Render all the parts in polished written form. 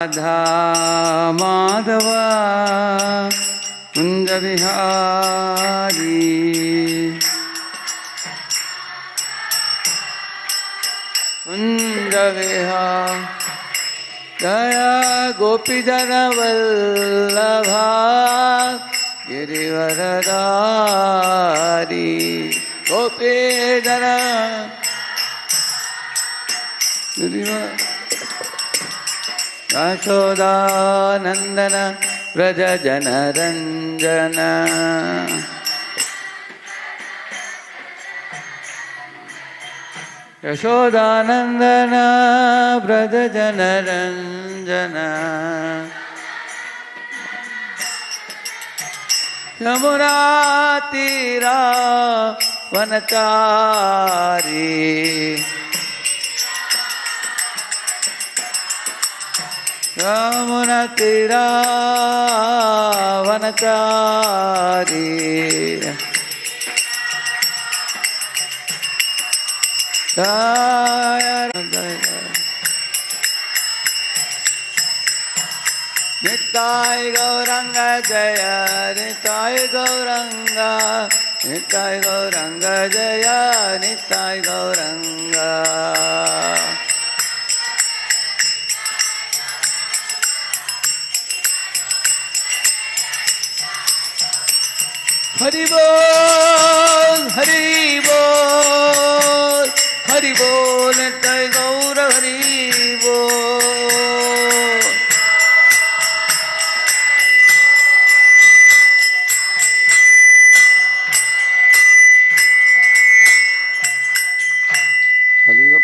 राधा माधव कुंज विहारी कुंज विहारी दया गोपीजन वल्लभा गिरिवरधारी गोपीजन यशोदानंदन व्रज जनरंजन यशोदानंदन व्रज जनरंजन यमुना तीरा वनचारी यमुना तीरा वनचारी निताय गौरंग जय निताय गौरंग निताय गौरंग जय निताय गौरंग हरि बोल हरि बोल हरि बोल निताय गौर हरि बोल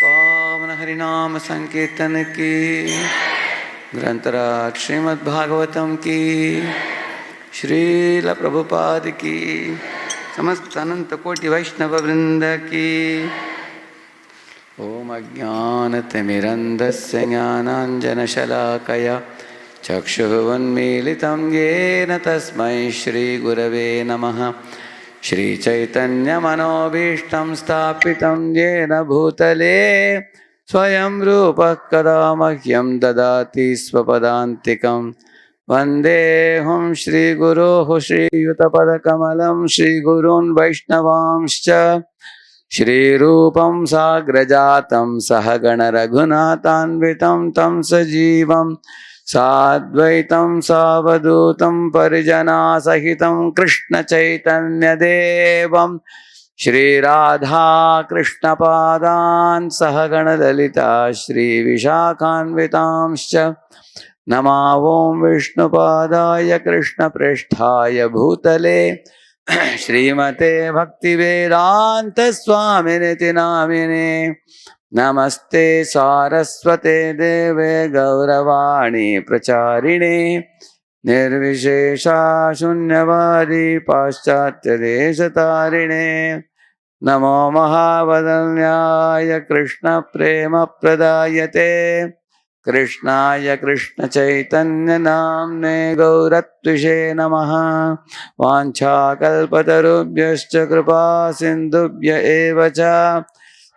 पावन हरिनाम संकीर्तन की ग्रंथराज श्रीमद् भागवतम की श्रील प्रभुपाद की समस्त अनंत कोटि वैष्णव वृंद की। ओम अज्ञानतिमिरन्धस्य ज्ञानाञ्जनशलाकया चक्षुरुन्मीलितं येन तस्मै श्रीगुरवे नमः। श्रीचैतन्यमनोभीष्टं स्थापितं येन भूतले स्वयं रूपः कदा मह्यं ददाति स्वपदान्तिकम्। वन्देऽहं श्रीगुरोः श्रीयुतपदकमलं श्रीगुरून् वैष्णवांश्च श्रीरूपं साग्रजातं सहगणरघुनाथान्वितं तं सजीवं साद्वैतं सावधूतं परिजनासहितं कृष्णचैतन्यदेवं श्रीराधाकृष्णपादान् सहगणललिता श्रीविशाखान्वितांश्च नमा ओं विष्णुपादाय कृष्णप्रेष्ठाय भूतले श्रीमते भक्तिवेदांत स्वामिनिति नामिने। नमस्ते सारस्वते देवे गौरवाणी प्रचारिणे निर्विशेषा शून्यवादी पाश्चात्यदेशतारिणे। नमो महावदन्याय कृष्ण प्रेम प्रदायते कृष्णाय कृष्ण चैतन्य नाम्ने गौरत्विषे नमः। वाञ्छाकल्पतरुभ्यश्च कृपा सिन्धुभ्य एव च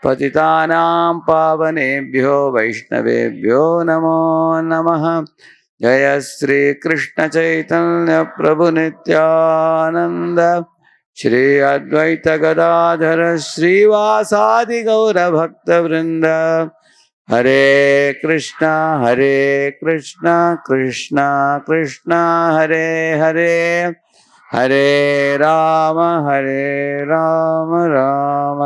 पतितानां पावनेभ्यो वैष्णवेभ्यो नमो नमः। जय श्री कृष्ण चैतन्य प्रभु नित्यानंद श्री अद्वैत गदाधर श्रीवासादि गौर भक्त वृंद। हरे कृष्णा कृष्णा कृष्णा हरे हरे हरे राम राम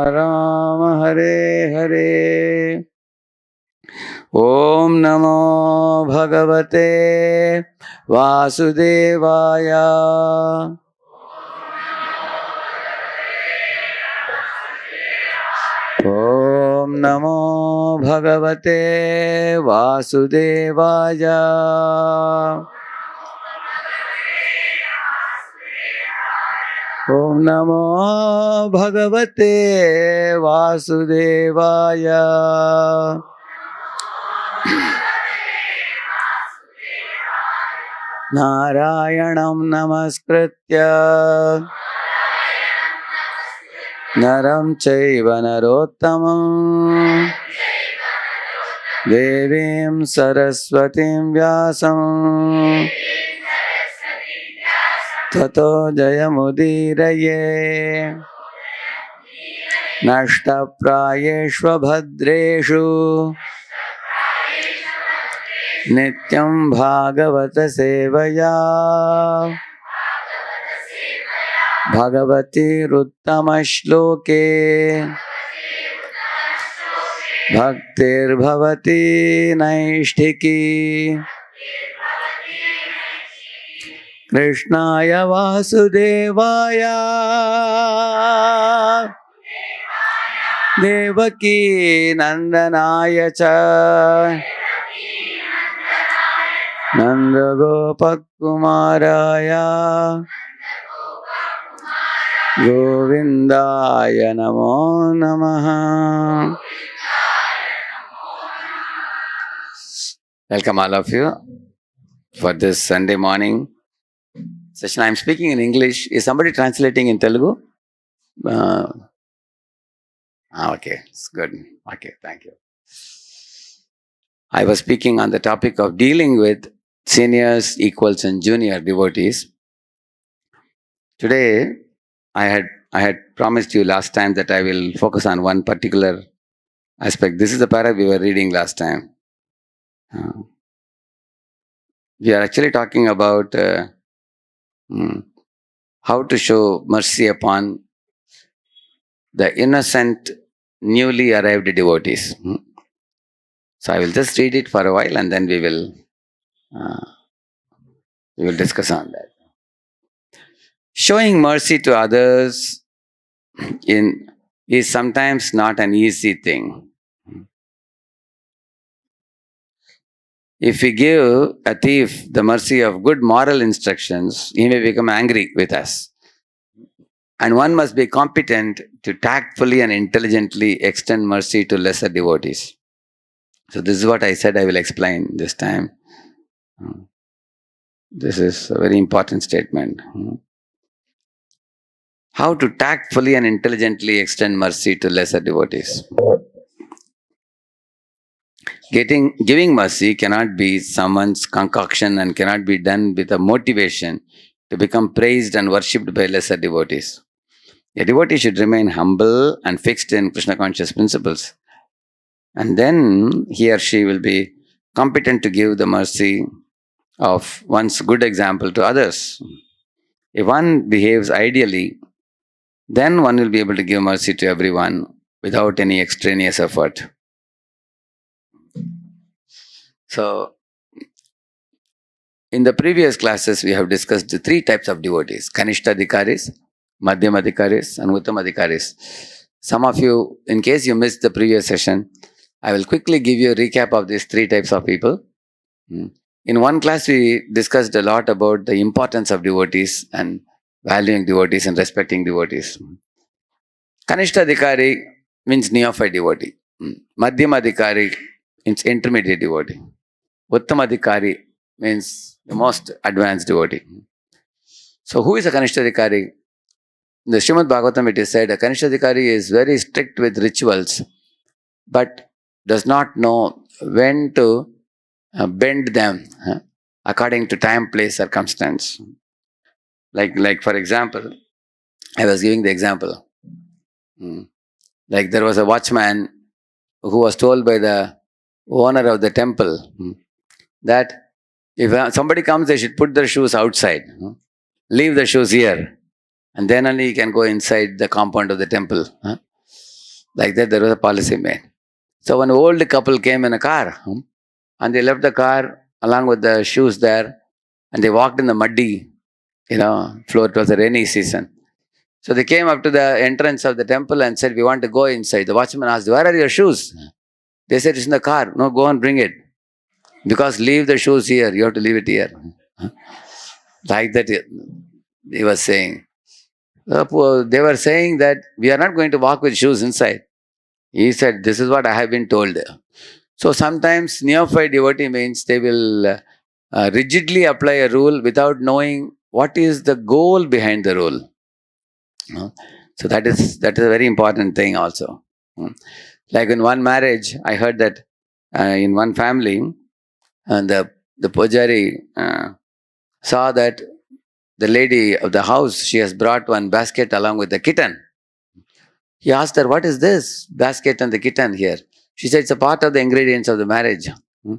राम हरे हरे। ओम नमो भगवते वासुदेवाय। ओम नमो भगवते वासुदेवाय। ओम नमो भगवते वासुदेवाय। नारायणं नमस्कृत्य नरं चैव नरोत्तमं Devim Saraswatim Vyasam Tato Jayamudiraye Nashta Prayeshva Bhadreshu Nityam Bhagavata Sevaya Bhagavati Ruttama Shloke Bhaktir Bhavati Naishtiki Krishnaya Vasudevaya Devaki Nandanaya Cha Nanda Gopakumaraya Govindaya Namo Namaha. Welcome all of you for this Sunday morning session. I am speaking in English. Is somebody translating in Telugu? Okay, it's good. Okay, thank you. I was speaking on the topic of dealing with seniors, equals, and junior devotees. Today, I had promised you last time that I will focus on one particular aspect. This is the paragraph we were reading last time. We are actually talking about how to show mercy upon the innocent, newly arrived devotees. So I will just read it for a while and then we will discuss on that. Showing mercy to others is sometimes not an easy thing. If we give a thief the mercy of good moral instructions, he may become angry with us. And one must be competent to tactfully and intelligently extend mercy to lesser devotees. So this is what I said I will explain this time. This is a very important statement. How to tactfully and intelligently extend mercy to lesser devotees. Giving mercy cannot be someone's concoction and cannot be done with a motivation to become praised and worshipped by lesser devotees. A devotee should remain humble and fixed in Krishna conscious principles. And then he or she will be competent to give the mercy of one's good example to others. If one behaves ideally, then one will be able to give mercy to everyone without any extraneous effort. So, in the previous classes, we have discussed the three types of devotees: Kanishtadhikaris, Madhyamadhikaris, and Uttamadhikaris. Some of you, in case you missed the previous session, I will quickly give you a recap of these three types of people. In one class, we discussed a lot about the importance of devotees and valuing devotees and respecting devotees. Kanishtadhikari means neophyte devotee. Madhyamadhikari means intermediate devotee. Uttamadhikari means the most advanced devotee. So who is a Kanishtadhikari? In the Srimad Bhagavatam it is said a Kanishtadhikari is very strict with rituals but does not know when to bend them according to time, place, circumstance. Like for example, I was giving the example. Like there was a watchman who was told by the owner of the temple that if somebody comes, they should put their shoes outside. Leave the shoes here. And then only you can go inside the compound of the temple. Like that, there was a policy made. So one old couple came in a car and they left the car along with the shoes there and they walked in the muddy, floor. It was a rainy season. So they came up to the entrance of the temple and said, we want to go inside. The watchman asked, where are your shoes? They said, it's in the car. No, go and bring it. Because leave the shoes here. You have to leave it here. Like that he was saying. They were saying that we are not going to walk with shoes inside. He said, this is what I have been told. So sometimes neophyte devotee means they will rigidly apply a rule without knowing what is the goal behind the rule. So that is a very important thing also. Like in one marriage, I heard that in one family, and the pujari saw that the lady of the house, she has brought one basket along with the kitten. He asked her, "What is this basket and the kitten here?" She said, "It's a part of the ingredients of the marriage. Hmm.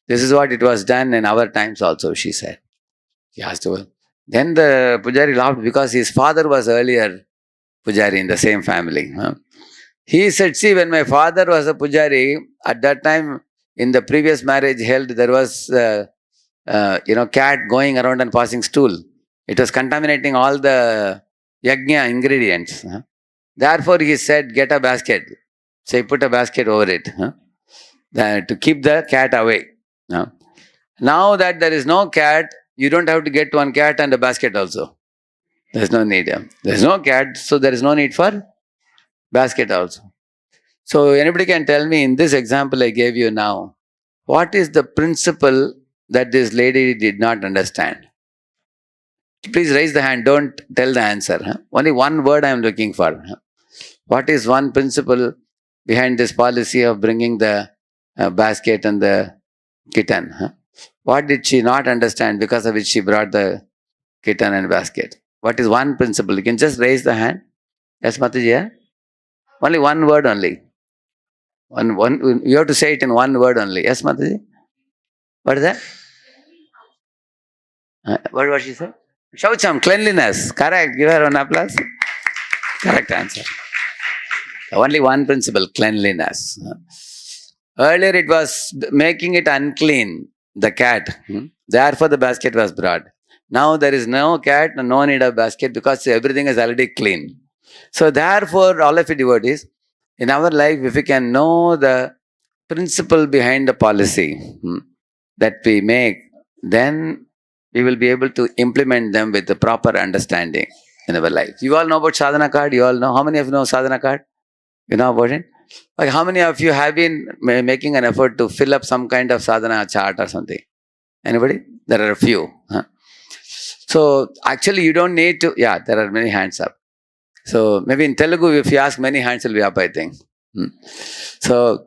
This is what it was done in our times also," she said. He asked her. Then the pujari laughed because his father was earlier pujari in the same family. Huh? He said, "See, when my father was a pujari, at that time in the previous marriage held, there was cat going around and passing stool. It was contaminating all the yajna ingredients. Huh? Therefore, he said, get a basket. Say, put a basket over it, huh? To keep the cat away. Huh? Now that there is no cat, you don't have to get one cat and a basket also. There's no need. There's no cat, so there is no need for basket also. So anybody can tell me in this example I gave you now, what is the principle that this lady did not understand? Please raise the hand. Don't tell the answer. Huh? Only one word I am looking for. Huh? What is one principle behind this policy of bringing the basket and the kitten? Huh? What did she not understand because of which she brought the kitten and basket? What is one principle? You can just raise the hand. Yes, Mataji. Yeah? Only one word only. One. You have to say it in one word only. Yes, Mataji. What is that? What was she said? Shaucham, cleanliness. Correct. Give her an applause. Correct answer. Only one principle, cleanliness. Earlier it was making it unclean, the cat. Therefore the basket was brought. Now there is no cat, no need of basket because everything is already clean. So therefore, all of you devotees, in our life, if we can know the principle behind the policy that we make, then we will be able to implement them with the proper understanding in our life. You all know about sadhana card? You all know? How many of you know sadhana card? You know about it? Like how many of you have been making an effort to fill up some kind of sadhana chart or something? Anybody? There are a few. Huh? So actually you don't need to, yeah, there are many hands up. So maybe in Telugu, if you ask, many hands will be up, I think. So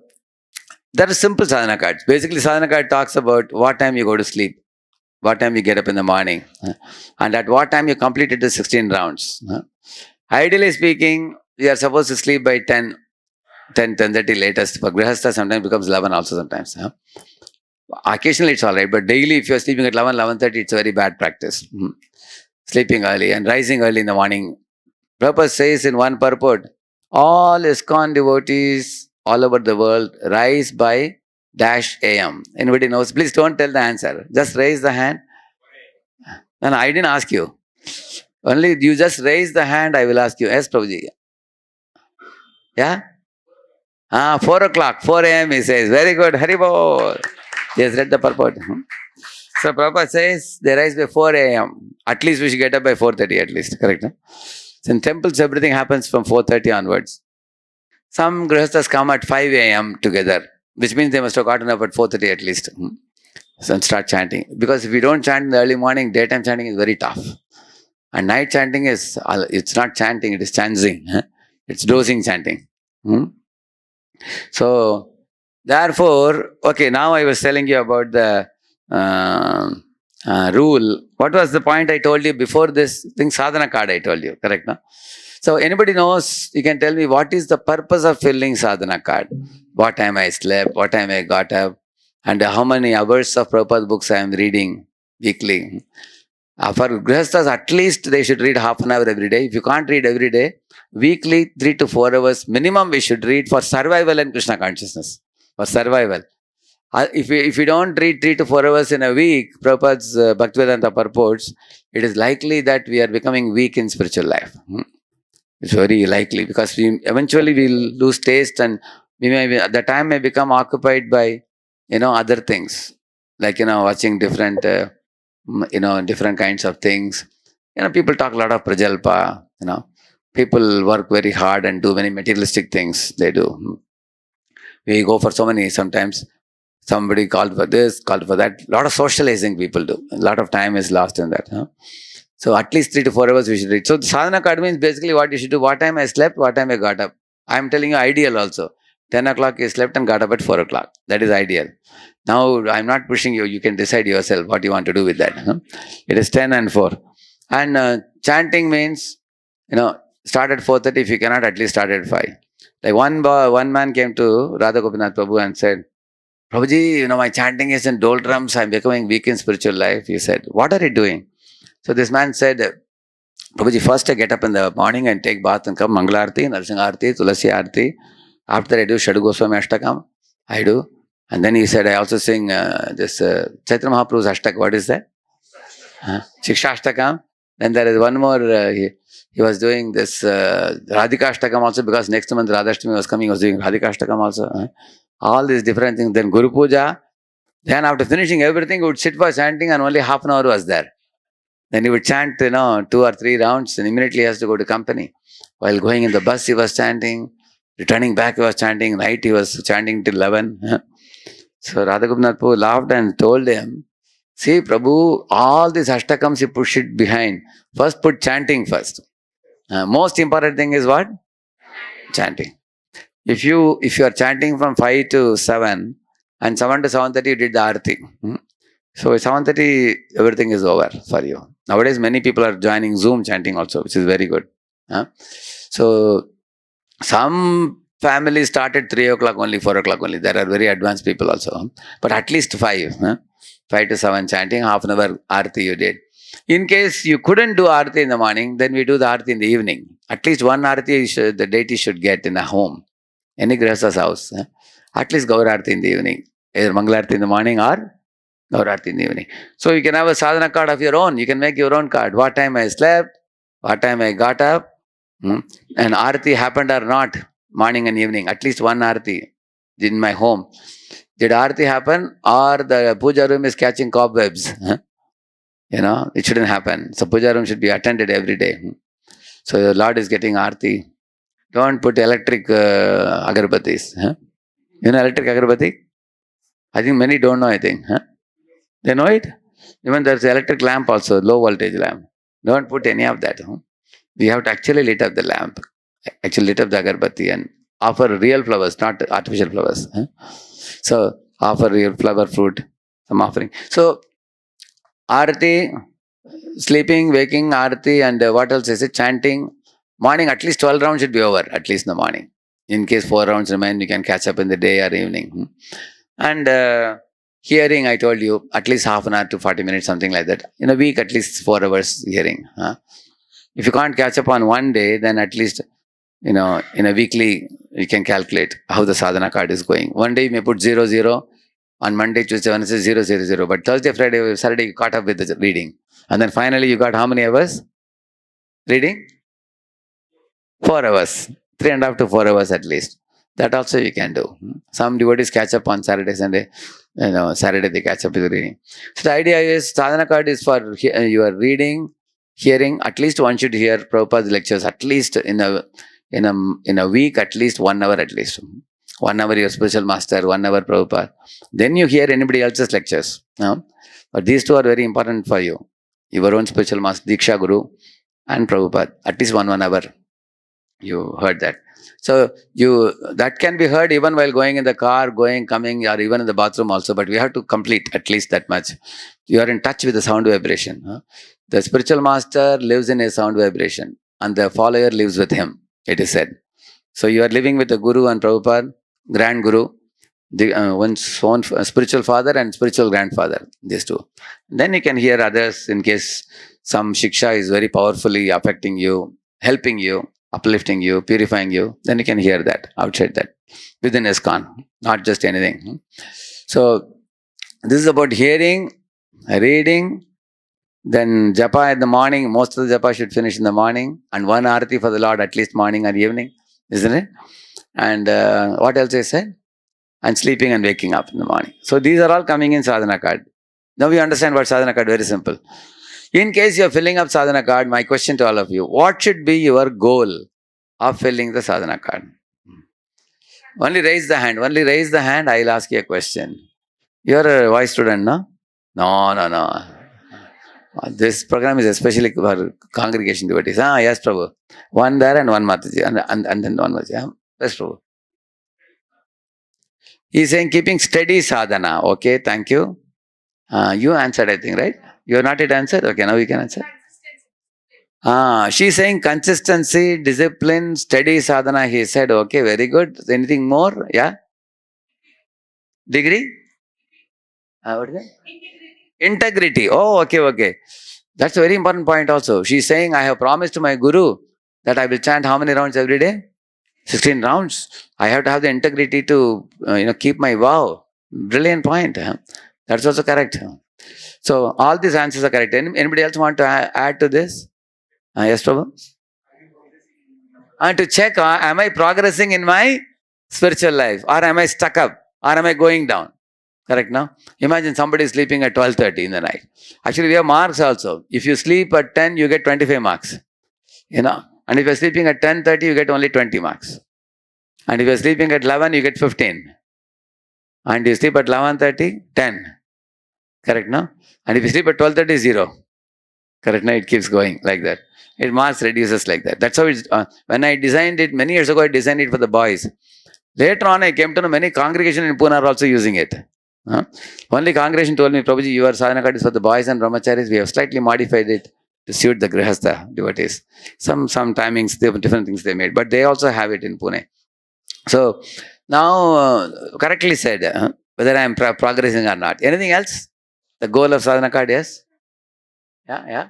there are simple sadhana cards. Basically, sadhana card talks about what time you go to sleep, what time you get up in the morning, and at what time you completed the 16 rounds. Ideally speaking, you are supposed to sleep by 10:30 latest. For Grihastha, sometimes becomes 11 also sometimes. Occasionally it's all right, but daily if you're sleeping at 11:30, it's a very bad practice. Sleeping early and rising early in the morning. Prabhupada says in one purport, all ISKCON devotees all over the world rise by dash AM. Anybody knows? Please don't tell the answer. Just raise the hand. No, I didn't ask you. Only you just raise the hand, I will ask you. Yes, Prabhuji. Yeah? 4 o'clock, 4 a.m. he says. Very good. Haribol. He has read the purport. So Prabhupada says they rise by 4 a.m. At least we should get up by 4:30 at least. Correct? No? So in temples, everything happens from 4:30 onwards. Some grihasthas come at 5 a.m. together, which means they must have gotten up at 4:30 at least. So and start chanting. Because if we don't chant in the early morning, daytime chanting is very tough. And night chanting is, it's not chanting, it is chanting. It's dosing chanting. So, therefore, okay, now I was telling you about the rule. What was the point I told you before this thing? Sadhana card I told you, correct? No? So, anybody knows, you can tell me what is the purpose of filling sadhana card? What time I slept, what time I got up, and how many hours of Prabhupada books I am reading weekly. For grihasthas, at least they should read half an hour every day. If you can't read every day, weekly 3 to 4 hours minimum we should read for survival and Krishna consciousness. For survival. If you don't read 3 to 4 hours in a week, Prabhupada's Bhaktivedanta purports, it is likely that we are becoming weak in spiritual life. It's very likely because we eventually will lose taste and we may the time may become occupied by other things like watching different different kinds of things. People talk a lot of prajalpa. People work very hard and do many materialistic things. They do. We go for so many. Sometimes somebody called for this, called for that. A lot of socializing people do. A lot of time is lost in that. So at least 3 to 4 hours we should read. So the sadhana card means basically what you should do. What time I slept, what time I got up. I am telling you ideal also. 10 o'clock you slept and got up at 4 o'clock. That is ideal. Now, I'm not pushing you. You can decide yourself what you want to do with that. It is 10 and 4. And chanting means, start at 4:30. If you cannot, at least start at 5. Like one man came to Radha Gopinath Prabhu and said, Prabhuji, my chanting is in doldrums. I'm becoming weak in spiritual life. He said, what are you doing? So this man said, Prabhuji, first I get up in the morning and take bath and come Mangala Arti, Narsingha Arti, Tulasi Arti. After I do Shadu Goswami Ashtakam, I do. And then he said, I also sing this Chaitanya Mahaprabhu's Ashtak. What is that? Shiksha Ashtakam. Then there is one more, he was doing this Radhika Ashtakam also, because next month Radheshyam was coming, he was doing Radhika Ashtakam also. All these different things. Then Guru Puja. Then after finishing everything, he would sit for chanting and only half an hour was there. Then he would chant, 2 or 3 rounds and immediately he has to go to company. While going in the bus, he was chanting. Returning back, he was chanting. Night, he was chanting till 11. So Radha Gopinath Prabhu laughed and told him, see, Prabhu, all these ashtakams, you push it behind. First, put chanting first. Most important thing is what? Chanting. If you are chanting from 5 to 7 and 7 to 7:30, you did the arati. So 7:30, everything is over for you. Nowadays, many people are joining Zoom chanting also, which is very good. So some families start at 3 o'clock only, 4 o'clock only. There are very advanced people also. But at least 5. 5 to 7 chanting, half an hour arati you did. In case you couldn't do arati in the morning, then we do the arati in the evening. At least one arati the deity should get in a home. Any Grahasta's house. At least Gaur Arati in the evening. Either Mangalarti in the morning or Gaur Arati in the evening. So you can have a sadhana card of your own. You can make your own card. What time I slept, what time I got up, and Arati happened or not, morning and evening. At least one Arati in my home. Did Arati happen or the puja room is catching cobwebs? It shouldn't happen. So puja room should be attended every day. So the Lord is getting Arati. Don't put electric agarbatis. Electric agarbati? I think many don't know, I think. They know it? Even there's electric lamp also, low voltage lamp. Don't put any of that. We have to actually lit up the lamp. Actually lit up the agarbati and offer real flowers, not artificial flowers. So offer real flower, fruit, some offering. So arati, sleeping, waking, arati, and what else is it? Chanting. Morning, at least 12 rounds should be over, at least in the morning. In case 4 rounds remain, you can catch up in the day or evening. And hearing, I told you, at least half an hour to 40 minutes, something like that. In a week, at least 4 hours hearing. If you can't catch up on one day, then at least, in a weekly, you can calculate how the sadhana card is going. One day you may put 0, 0. On Monday, Tuesday, Wednesday, 0, 0, 0. But Thursday, Friday, Saturday, you caught up with the reading. And then finally, you got how many hours? Reading? 4 hours. 3.5 to 4 hours at least. That also you can do. Some devotees catch up on Saturday, Sunday. Saturday they catch up with the reading. So the idea is sadhana card is for your reading, hearing. At least one should hear Prabhupada's lectures. At least in a week, at least 1 hour at least. 1 hour your spiritual master, 1 hour Prabhupada. Then you hear anybody else's lectures. But these two are very important for you. Your own spiritual master, Diksha Guru and Prabhupada. At least 1 hour. You heard that. So that can be heard even while going in the car, going, coming, or even in the bathroom also. But we have to complete at least that much. You are in touch with the sound vibration. The spiritual master lives in a sound vibration and the follower lives with him, it is said. So you are living with the Guru and Prabhupada, Grand Guru, one's own spiritual father and spiritual grandfather, these two. Then you can hear others in case some shiksha is very powerfully affecting you, helping you, uplifting you, purifying you. Then you can hear that, outside that, within ISKCON, not just anything. So this is about hearing, reading, then japa in the morning. Most of the japa should finish in the morning, and one arati for the Lord at least morning and evening, isn't it? And what else I said? And sleeping and waking up in the morning. So these are all coming in sadhana card. Now we understand what sadhana card, very simple. In case you are filling up sadhana card, my question to all of you, what should be your goal of filling the sadhana card? Only raise the hand. Only raise the hand. I will ask you a question. You are a voice student, no? No. This program is especially for congregation devotees. Yes, Prabhu. One there and one Mataji. And then one Mataji. Yes, Prabhu. He's saying keeping steady sadhana. Okay, thank you. You answered, I think, right? You are not yet answered? Okay, now you can answer. She's saying consistency, discipline, steady sadhana. He said, okay, very good. Anything more? Yeah? Degree? What is it? Integrity. Oh, okay, okay. That's a very important point also. She's saying, I have promised to my guru that I will chant how many rounds every day? 16 rounds. I have to have the integrity to, keep my vow. Brilliant point. Huh? That's also correct. So all these answers are correct. Anybody else want to add to this? Yes, Prabhu? And to check, am I progressing in my spiritual life, or am I stuck up, or am I going down? Correct now? Imagine somebody is sleeping at 12:30 in the night. Actually, we have marks also. If you sleep at 10, you get 25 marks. And if you're sleeping at 10:30, you get only 20 marks. And if you're sleeping at 11, you get 15. And you sleep at 11:30, 10. Correct now? And if you sleep at 12:30, 0. Correct now? It keeps going like that. It marks reduces like that. That's how it's. When I designed it many years ago, I designed it for the boys. Later on, I came to know many congregations in Pune are also using it. Only congregation told me, Prabhuji, your sadhana card is for the boys and brahmacharis. We have slightly modified it to suit the grihastha devotees. Some timings, different things they made, but they also have it in Pune. So now, correctly said, whether I am progressing or not. Anything else? The goal of sadhana card, yes? Yeah.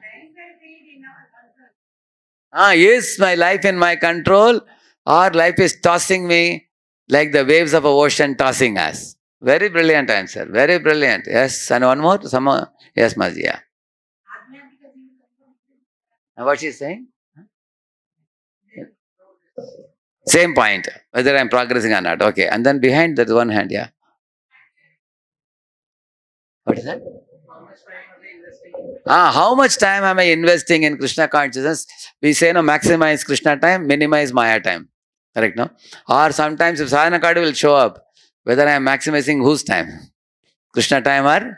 Is my life in my control, or life is tossing me like the waves of an ocean tossing us? Very brilliant answer. Very brilliant. Yes. And one more? Yes, Mazia. What she's saying? Same point. Whether I'm progressing or not. Okay. And then behind that one hand, yeah. What is that? How much time am I investing in Krishna consciousness? We say, maximize Krishna time, minimize Maya time. Correct, no? Or sometimes if sadhana card will show up, whether I am maximizing whose time? Krishna time or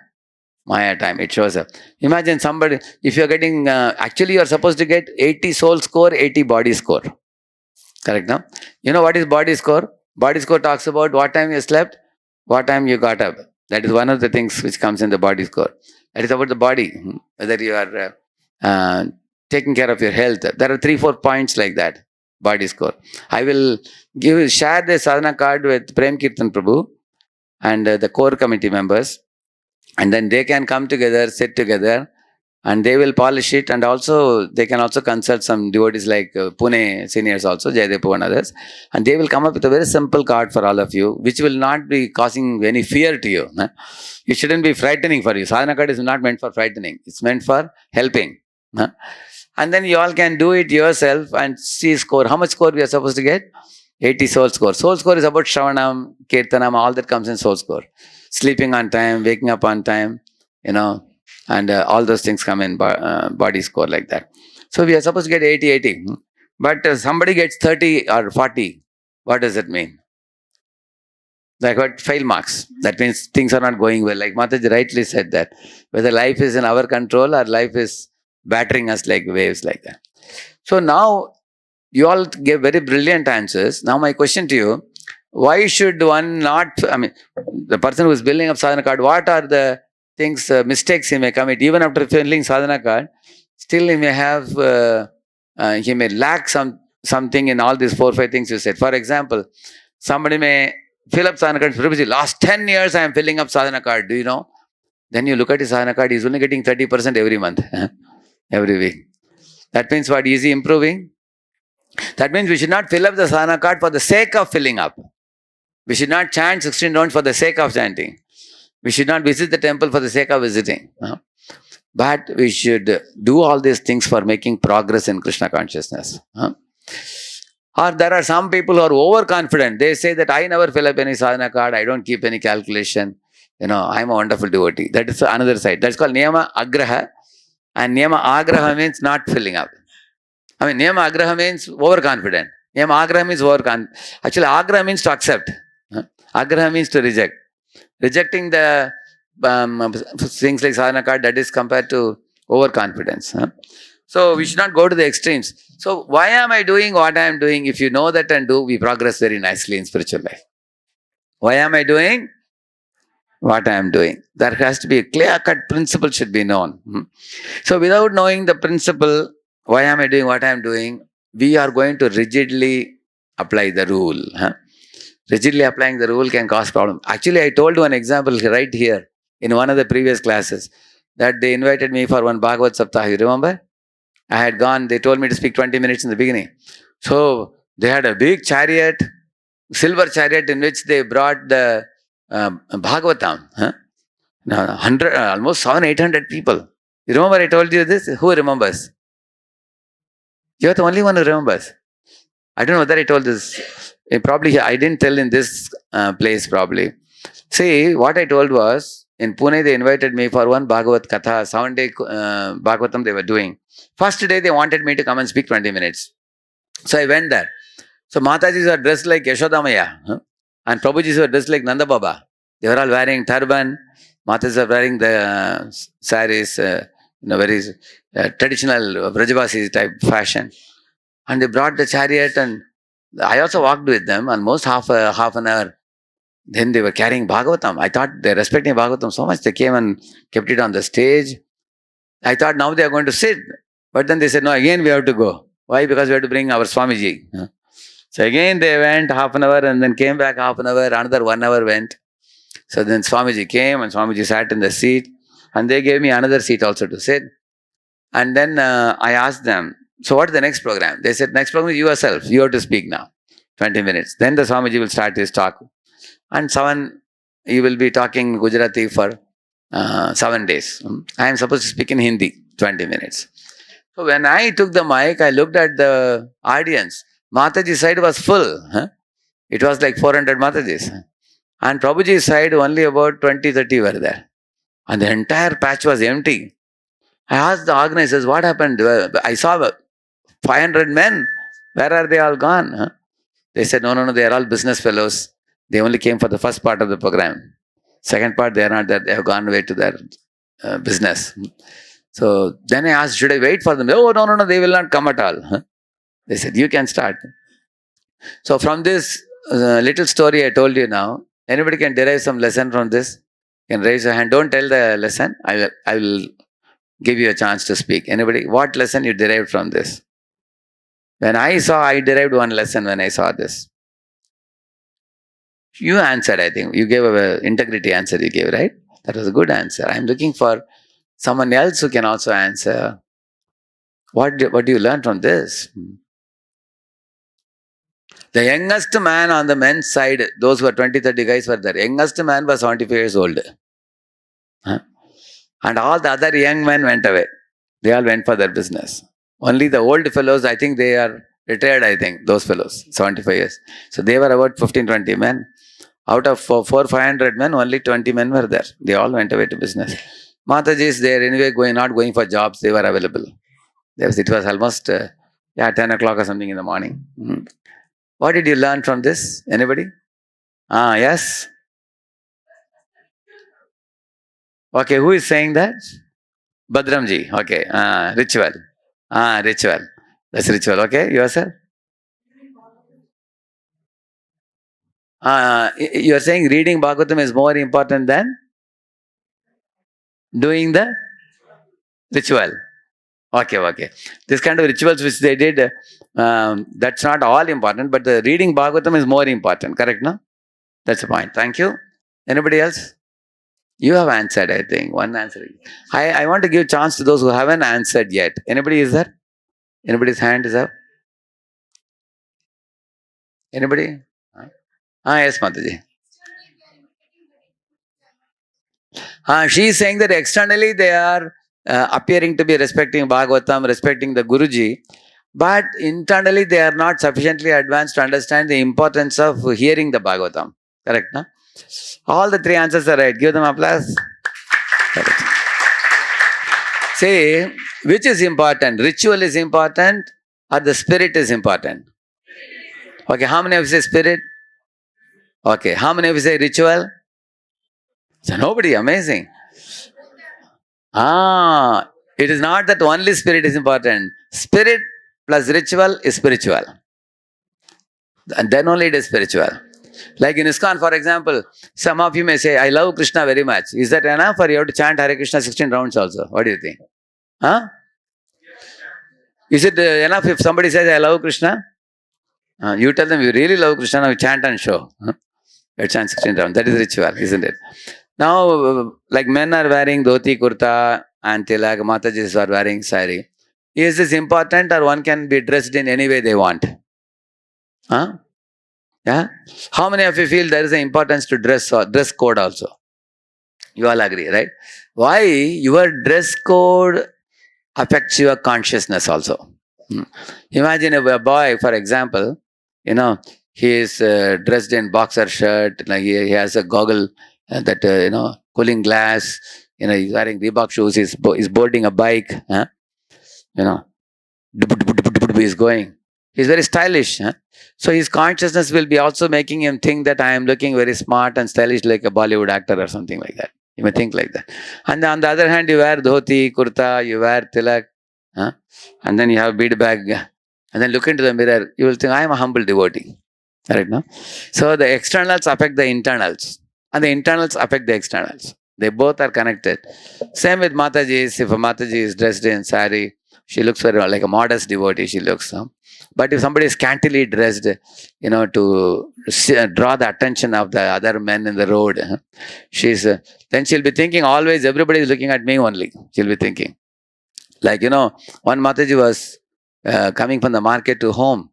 Maya time, it shows up. Imagine somebody, if you're getting, actually you're supposed to get 80 soul score, 80 body score. Correct, no? You know what is body score? Body score talks about what time you slept, what time you got up. That is one of the things which comes in the body score. That is about the body, whether you are taking care of your health. There are 3-4 points like that, body score. I will share the sadhana card with Prem Kirtan Prabhu and the core committee members, and then they can come together, sit together, and they will polish it, and also they can also consult some devotees like Pune seniors also, Jayadev and others, and they will come up with a very simple card for all of you, which will not be causing any fear to you. It shouldn't be frightening for you. Sadhana card is not meant for frightening. It's meant for helping. And then you all can do it yourself and see score. How much score we are supposed to get? 80 soul score. Soul score is about Shravanam, Kirtanam, all that comes in soul score. Sleeping on time, waking up on time, and all those things come in body score like that. So we are supposed to get 80. But somebody gets 30 or 40. What does it mean? Like what? Fail marks. That means things are not going well. Like Mataji rightly said that. Whether life is in our control or life is battering us like waves like that. So now you all gave very brilliant answers. Now my question to you, why should one not, the person who is building up sadhana card, what are the things, mistakes he may commit? Even after filling sadhana card, still he may have, he may lack something in all these 4-5 things you said. For example, somebody may fill up sadhana card. Last 10 years I am filling up sadhana card. Do you know? Then you look at his sadhana card, he's only getting 30% every month, every week. That means what? Is he improving? That means we should not fill up the sadhana card for the sake of filling up. We should not chant 16 rounds for the sake of chanting. We should not visit the temple for the sake of visiting. But we should do all these things for making progress in Krishna consciousness. Or there are some people who are overconfident. They say that I never fill up any sadhana card. I don't keep any calculation. I'm a wonderful devotee. That is another side. That's called niyama agraha. And niyama agraha means not filling up. Niyama agraha means overconfident. Niyama agraha means overconfident. Actually, agraha means to accept. Agraha means to reject. Rejecting the things like sadhana card, that is compared to overconfidence. So we should not go to the extremes. So why am I doing what I am doing? If you know that and do, we progress very nicely in spiritual life. Why am I doing what I am doing? There has to be a clear-cut principle should be known. So without knowing the principle, why am I doing what I am doing, we are going to rigidly apply the rule. Rigidly applying the rule can cause problem. Actually, I told you an example right here in one of the previous classes that they invited me for one Bhagavad Saptah. You remember? I had gone, they told me to speak 20 minutes in the beginning. So they had a big chariot, silver chariot in which they brought the Bhagavatam. Now, 100, almost 700-800 people. You remember I told you this? Who remembers? You're the only one who remembers. I don't know whether I told this. Probably I didn't tell in this place probably. See, what I told was, in Pune they invited me for one Bhagavad Katha, 7-day Bhagavatam they were doing. First day they wanted me to come and speak 20 minutes. So I went there. So Matajis were dressed like Yashodamaya. And Prabhujis were dressed like Nanda Baba. They were all wearing turban. Matas are wearing the saris, very traditional Brajavasi type fashion. And they brought the chariot and I also walked with them almost half an hour. Then they were carrying Bhagavatam. I thought they're respecting Bhagavatam so much. They came and kept it on the stage. I thought now they are going to sit. But then they said, no, again we have to go. Why? Because we have to bring our Swamiji. So again they went half an hour and then came back half an hour. Another 1 hour went. So then Swamiji came and Swamiji sat in the seat. And they gave me another seat also to sit. And then I asked them, so what is the next program? They said, next program is yourself. You have to speak now. 20 minutes. Then the Swamiji will start his talk. And he will be talking Gujarati for 7 days. I am supposed to speak in Hindi, 20 minutes. So when I took the mic, I looked at the audience. Mataji's side was full. It was like 400 Matajis. And Prabhuji's side, only about 20-30 were there. And the entire patch was empty. I asked the organizers, what happened? I saw 500 men. Where are they all gone? They said, no, they are all business fellows. They only came for the first part of the program. Second part, they are not there. They have gone away to their business. So then I asked, should I wait for them? Oh, no, they will not come at all. They said, you can start. So from this little story I told you now, anybody can derive some lesson from this? You can raise your hand. Don't tell the lesson. I will give you a chance to speak. Anybody? What lesson you derived from this? When I derived one lesson when I saw this. You answered, I think. You gave an integrity answer you gave, right? That was a good answer. I'm looking for someone else who can also answer. What do you learn from this? The youngest man on the men's side, those who were 20-30 guys were there. Youngest man was 75 years old. And all the other young men went away. They all went for their business. Only the old fellows, I think they are retired, I think, those fellows, 75 years. So they were about 15-20 men. Out of 400-500 men, only 20 men were there. They all went away to business. Matajis, they are anyway not going for jobs. They were available. It was almost 10 o'clock or something in the morning. What did you learn from this? Anybody? Yes? Okay, who is saying that? Badramji. Okay. Ritual. Ritual. That's ritual. Okay, yourself? You are saying reading Bhagavatam is more important than doing the ritual. Okay. This kind of rituals which they did, that's not all important, but the reading Bhagavatam is more important. Correct, no? That's the point. Thank you. Anybody else? You have answered, I think. One answer. I want to give chance to those who haven't answered yet. Anybody is there? Anybody's hand is up? Anybody? Yes, Mataji. She is saying that externally they are appearing to be respecting Bhagavatam, respecting the Guruji, but internally they are not sufficiently advanced to understand the importance of hearing the Bhagavatam. Correct, no? All the three answers are right. Give them applause. Correct. Say, which is important? Ritual is important or the spirit is important? Okay, how many of you say spirit? Okay, how many of you say ritual? So nobody, amazing. It is not that only spirit is important. Spirit plus ritual is spiritual. And then only it is spiritual. Like in ISKCON, for example, some of you may say, I love Krishna very much. Is that enough, or you have to chant Hare Krishna 16 rounds also? What do you think? Huh? Is it enough if somebody says, I love Krishna? You tell them you really love Krishna, now you chant and show. You chant 16 rounds. That is ritual, isn't it? Now, like men are wearing dhoti, kurta, and tilak, Matajis are wearing sari. Is this important, or one can be dressed in any way they want? Huh? Yeah? How many of you feel there is an importance to dress or dress code also? You all agree, right? Why? Your dress code affects your consciousness also. Imagine a boy, for example, he is dressed in boxer shirt, like he has a goggle, that, cooling glass, he's wearing Reebok shoes, he's boarding a bike, you know, he's going. He's very stylish. So his consciousness will be also making him think that I am looking very smart and stylish like a Bollywood actor or something like that. You may think like that. And on the other hand, you wear dhoti, kurta, you wear tilak, and then you have bead bag, and then look into the mirror, you will think, I am a humble devotee. Right now? So the externals affect the internals, and the internals affect the externals. They both are connected. Same with Mataji. If a Mataji is dressed in sari, she looks very like a modest devotee, she looks. But if somebody is scantily dressed, to draw the attention of the other men in the road, then she'll be thinking always, everybody is looking at me only. She'll be thinking. Like, one Mataji was coming from the market to home,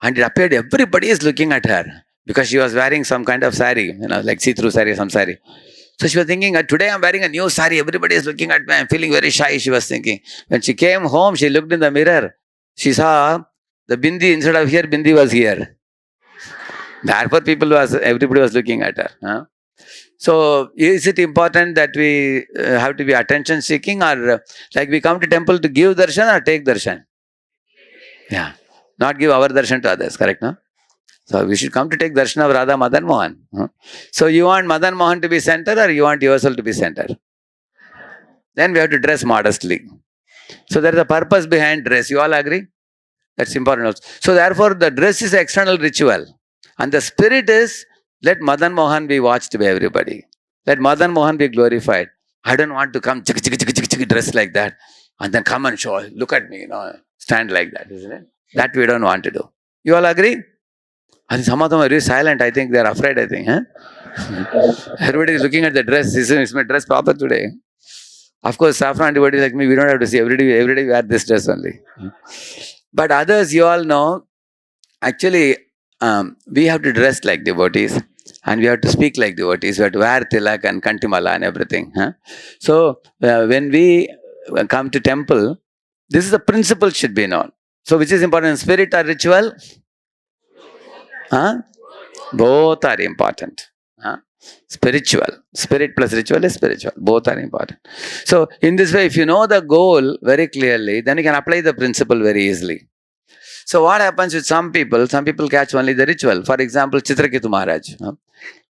and it appeared everybody is looking at her because she was wearing some kind of sari, like see-through sari, some sari. So she was thinking, today I'm wearing a new sari, everybody is looking at me, I'm feeling very shy, she was thinking. When she came home, she looked in the mirror, she saw the bindi, instead of here, bindi was here. Therefore, everybody was looking at her. So, is it important that we have to be attention seeking, or like we come to temple to give darshan or take darshan? Yeah. Not give our darshan to others, correct, no? So we should come to take darshan of Radha Madan Mohan. So you want Madan Mohan to be center, or you want yourself to be center? Then we have to dress modestly. So there is a purpose behind dress. You all agree? That's important also. So therefore the dress is external ritual. And the spirit is, let Madan Mohan be watched by everybody. Let Madan Mohan be glorified. I don't want to come dressed like that and then come and show, look at me, stand like that, isn't it? That we don't want to do. You all agree? And some of them are very silent. I think they are afraid, I think. Everybody is looking at the dress. Is my dress proper today? Of course, saffron devotees like me, we don't have to see. Every day we wear this dress only. But others, you all know, actually, we have to dress like devotees. And we have to speak like devotees. We have to wear tilak and kantimala and everything. So, when we come to temple, this is the principle should be known. So, which is important? Spirit or ritual? Both are important. Spiritual. Spirit plus ritual is spiritual. Both are important. So, in this way, if you know the goal very clearly, then you can apply the principle very easily. So, what happens with some people? Some people catch only the ritual. For example, Chitraketu Maharaj.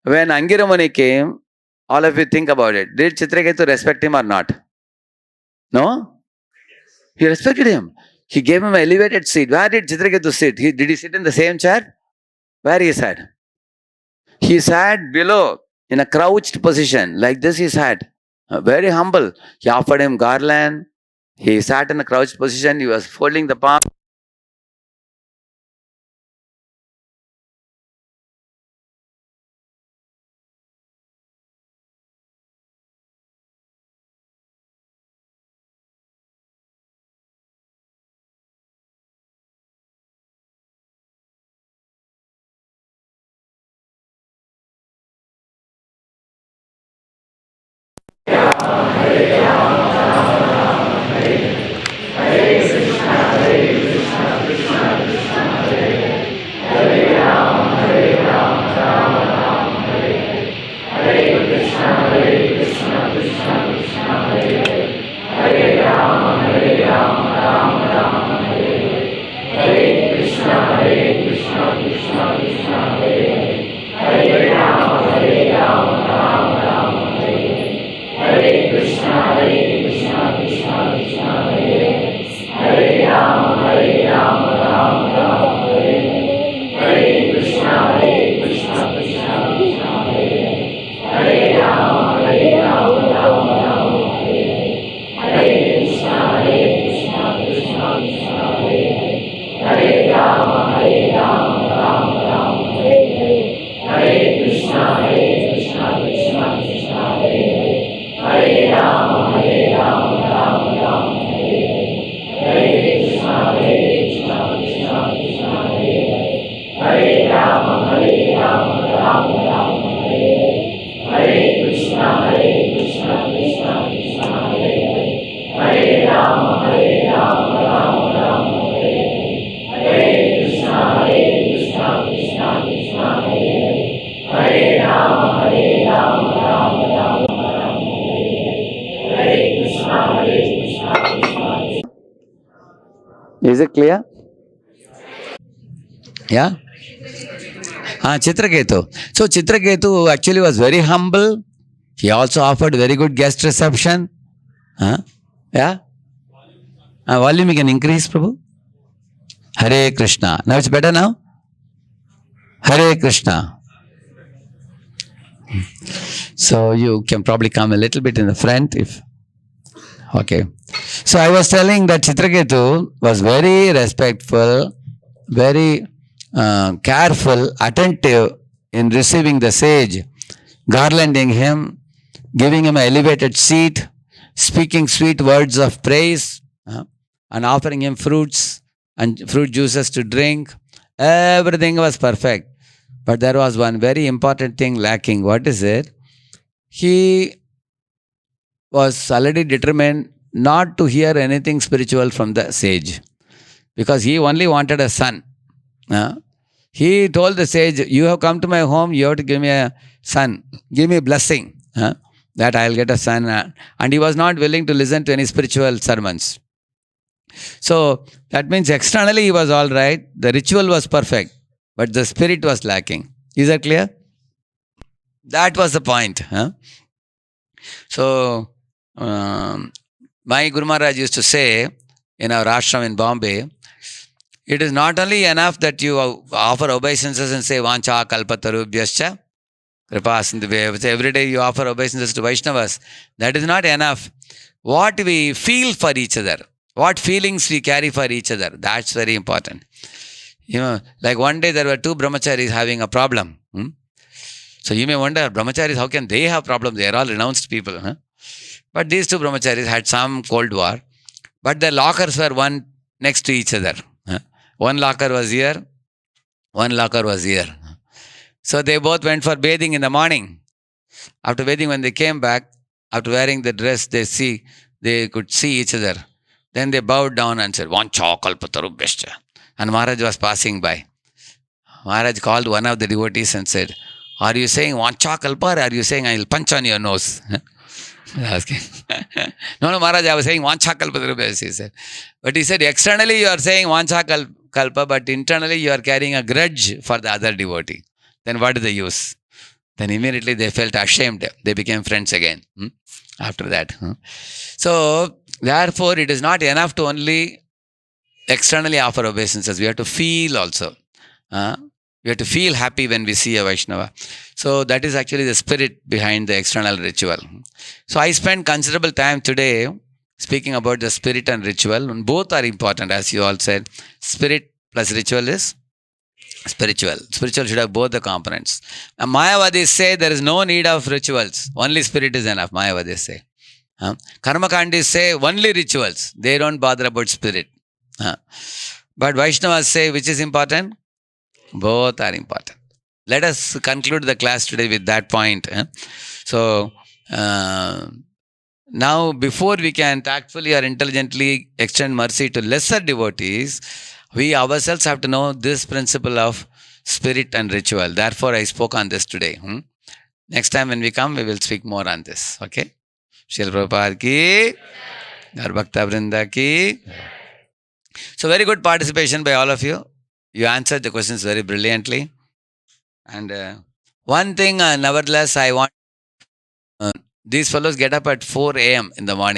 When Angiramuni came, all of you think about it. Did Chitraketu respect him or not? No? He respected him. He gave him an elevated seat. Where did Chitraketu sit? Did he sit in the same chair? Where he sat? He sat below in a crouched position. Like this he sat. Very humble. He offered him garland. He sat in a crouched position. He was folding the palm. Is it clear? Yeah? Chitraketu. So Chitraketu actually was very humble. He also offered very good guest reception. Huh? Yeah? Volume you can increase, Prabhu. Hare Krishna. Now it's better now? Hare Krishna. So you can probably come a little bit in the front if. Okay. So I was telling that Chitraketu was very respectful, very careful, attentive in receiving the sage, garlanding him, giving him an elevated seat, speaking sweet words of praise, and offering him fruits and fruit juices to drink. Everything was perfect. But there was one very important thing lacking. What is it? He was already determined not to hear anything spiritual from the sage because he only wanted a son. He told the sage, "You have come to my home, you have to give me a son, give me a blessing that I'll get a son." And he was not willing to listen to any spiritual sermons. So that means externally he was all right, the ritual was perfect, but the spirit was lacking. Is that clear? That was the point. So, my Guru Maharaj used to say in our ashram in Bombay, it is not only enough that you offer obeisances and say Vancha Kalpatarubhyascha Kripa. Every day you offer obeisances to Vaishnavas. That is not enough. What we feel for each other, what feelings we carry for each other, that's very important. Like one day there were two brahmacharis having a problem. So you may wonder, brahmacharis, how can they have problems? They are all renounced people. But these two brahmacharis had some cold war, but their lockers were one next to each other. One locker was here, one locker was here. So they both went for bathing in the morning. After bathing, when they came back, after wearing the dress, they could see each other. Then they bowed down and said, Vancha kalpatarubhyascha. And Maharaj was passing by. Maharaj called one of the devotees and said, "Are you saying Vancha kalpa, or are you saying I will punch on your nose?" Asking. No, Maharaj, I was saying Vancha kalpa, he said. But he said, externally you are saying Vancha kalpa, but internally you are carrying a grudge for the other devotee. Then what is the use? Then immediately they felt ashamed. They became friends again after that. So, therefore, it is not enough to only externally offer obeisances. We have to feel also. We have to feel happy when we see a Vaishnava. So that is actually the spirit behind the external ritual. So I spent considerable time today speaking about the spirit and ritual. And both are important, as you all said. Spirit plus ritual is spiritual. Spiritual should have both the components. And Mayavadis say there is no need of rituals. Only spirit is enough, Mayavadis say. Karmakandis say only rituals. They don't bother about spirit. But Vaishnavas say which is important? Both are important. Let us conclude the class today with that point. So, now before we can tactfully or intelligently extend mercy to lesser devotees, we ourselves have to know this principle of spirit and ritual. Therefore, I spoke on this today. Next time when we come, we will speak more on this. Okay? Srila Prabhupada ki, Gaur Bhakta Vrinda ki. So, very good participation by all of you. You answered the questions very brilliantly. And one thing, nevertheless, I want these fellows get up at 4 a.m. in the morning.